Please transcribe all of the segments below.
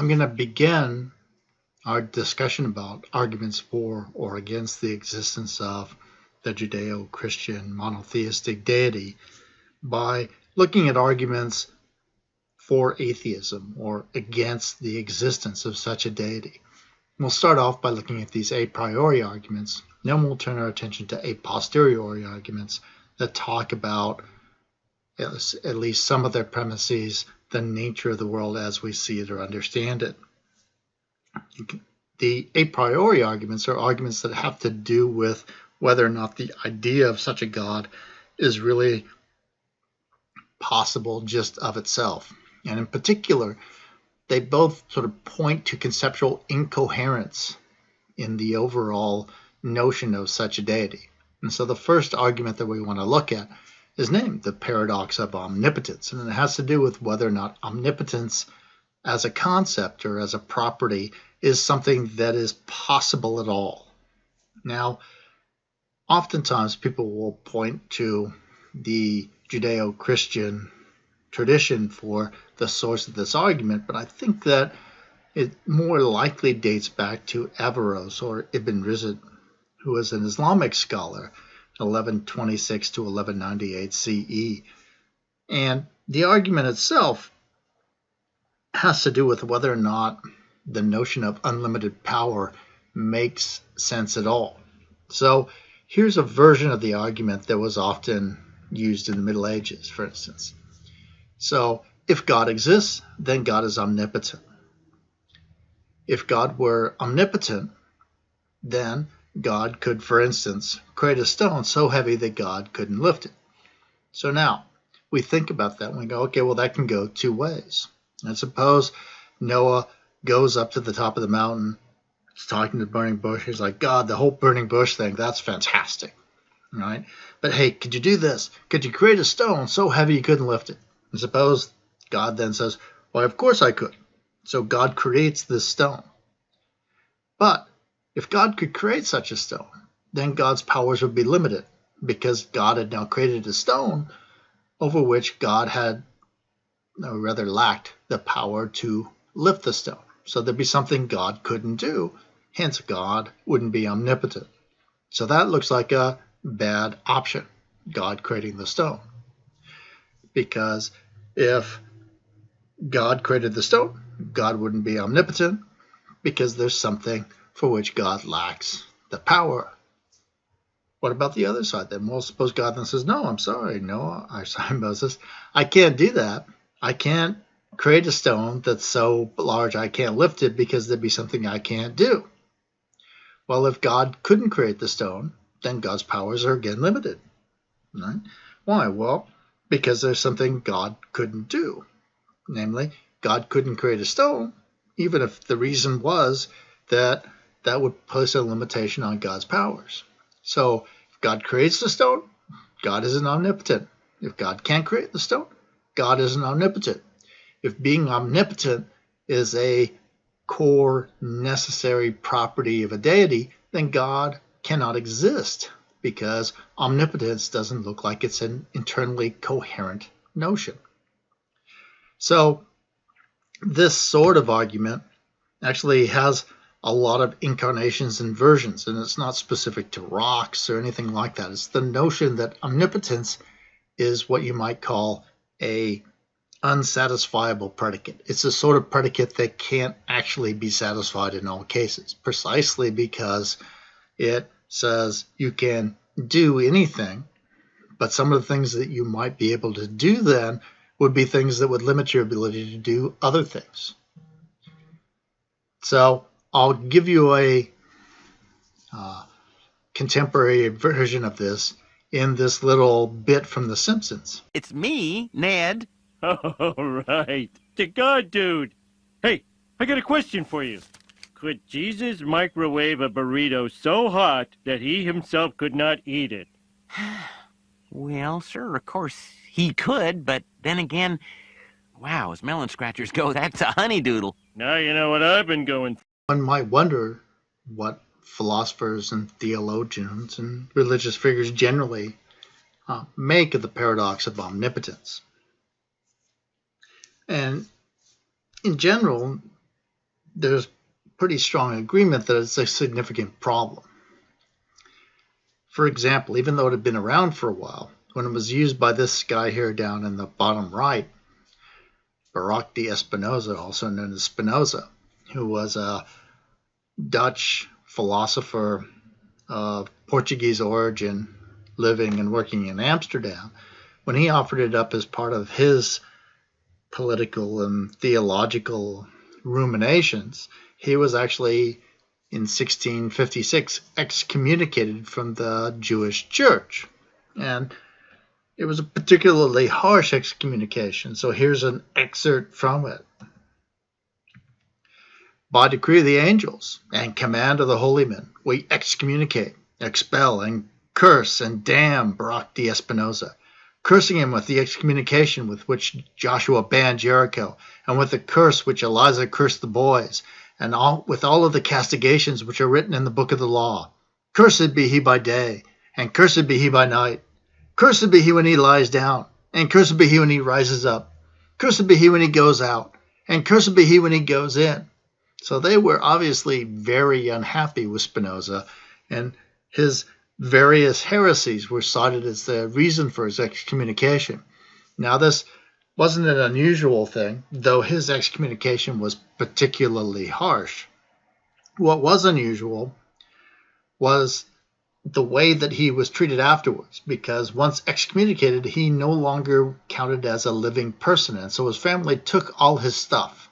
I'm going to begin our discussion about arguments for or against the existence of the Judeo-Christian monotheistic deity by looking at arguments for atheism or against the existence of such a deity. We'll start off by looking at these a priori arguments, then we'll turn our attention to a posteriori arguments that talk about, at least some of their premises, the nature of the world as we see it or understand it. The a priori arguments are arguments that have to do with whether or not the idea of such a God is really possible just of itself. And in particular, they both sort of point to conceptual incoherence in the overall notion of such a deity. And so the first argument that we want to look at is named the paradox of omnipotence. And it has to do with whether or not omnipotence as a concept or as a property is something that is possible at all. Now, oftentimes people will point to the Judeo-Christian tradition for the source of this argument, but I think that it more likely dates back to Averroes or Ibn Rizid, who was an Islamic scholar, 1126 to 1198 CE. And the argument itself has to do with whether or not the notion of unlimited power makes sense at all. So here's a version of the argument that was often used in the Middle Ages, for instance. So if God exists, then God is omnipotent. If God were omnipotent, then God could, for instance, create a stone so heavy that God couldn't lift it. So now we think about that and we go, okay, well, that can go two ways. And suppose Noah goes up to the top of the mountain, he's talking to the burning bush. He's like, God, the whole burning bush thing, that's fantastic, right? But hey, could you do this? Could you create a stone so heavy you couldn't lift it? And suppose God then says, well, of course I could. So God creates this stone. But if God could create such a stone, then God's powers would be limited because God had now created a stone over which God had, or rather lacked, the power to lift the stone. So there'd be something God couldn't do. Hence, God wouldn't be omnipotent. So that looks like a bad option, God creating the stone. Because if God created the stone, God wouldn't be omnipotent because there's something for which God lacks the power. What about the other side then? Well, suppose God then says, no, I'm sorry, Moses, I can't do that. I can't create a stone that's so large I can't lift it because there'd be something I can't do. Well, if God couldn't create the stone, then God's powers are again limited. Right? Why? Well, because there's something God couldn't do. Namely, God couldn't create a stone, even if the reason was that that would place a limitation on God's powers. So if God creates the stone, God isn't omnipotent. If God can't create the stone, God isn't omnipotent. If being omnipotent is a core necessary property of a deity, then God cannot exist because omnipotence doesn't look like it's an internally coherent notion. So this sort of argument actually has a lot of incarnations and versions, and it's not specific to rocks or anything like that. It's the notion that omnipotence is what you might call a unsatisfiable predicate. It's a sort of predicate that can't actually be satisfied in all cases, precisely because it says you can do anything, but some of the things that you might be able to do then would be things that would limit your ability to do other things. So I'll give you a contemporary version of this in this little bit from The Simpsons. It's me, Ned. All right. The God dude. Hey, I got a question for you. Could Jesus microwave a burrito so hot that he himself could not eat it? Well, sure, of course he could, but then again, wow, as melon scratchers go, that's a honeydoodle. Now you know what I've been going through. One might wonder what philosophers and theologians and religious figures generally make of the paradox of omnipotence. And in general, there's pretty strong agreement that it's a significant problem. For example, even though it had been around for a while, when it was used by this guy here down in the bottom right, Baruch de Spinoza, also known as Spinoza, who was a Dutch philosopher of Portuguese origin living and working in Amsterdam, when he offered it up as part of his political and theological ruminations, he was actually in 1656 excommunicated from the Jewish church. And it was a particularly harsh excommunication, so here's an excerpt from it. By decree of the angels and command of the holy men, we excommunicate, expel, and curse and damn Baruch de Spinoza, cursing him with the excommunication with which Joshua banned Jericho, and with the curse which Eliza cursed the boys, and with all of the castigations which are written in the book of the law. Cursed be he by day, and cursed be he by night. Cursed be he when he lies down, and cursed be he when he rises up. Cursed be he when he goes out, and cursed be he when he goes in. So they were obviously very unhappy with Spinoza, and his various heresies were cited as the reason for his excommunication. Now, this wasn't an unusual thing, though his excommunication was particularly harsh. What was unusual was the way that he was treated afterwards, because once excommunicated, he no longer counted as a living person, and so his family took all his stuff.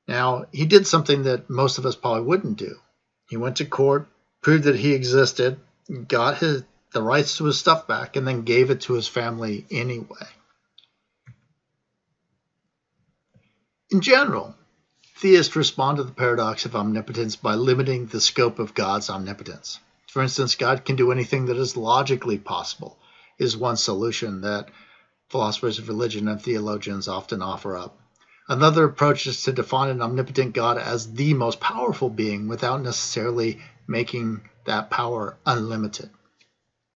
Now, he did something that most of us probably wouldn't do. He went to court, proved that he existed, got the rights to his stuff back, and then gave it to his family anyway. In general, theists respond to the paradox of omnipotence by limiting the scope of God's omnipotence. For instance, God can do anything that is logically possible, is one solution that philosophers of religion and theologians often offer up. Another approach is to define an omnipotent God as the most powerful being without necessarily making that power unlimited.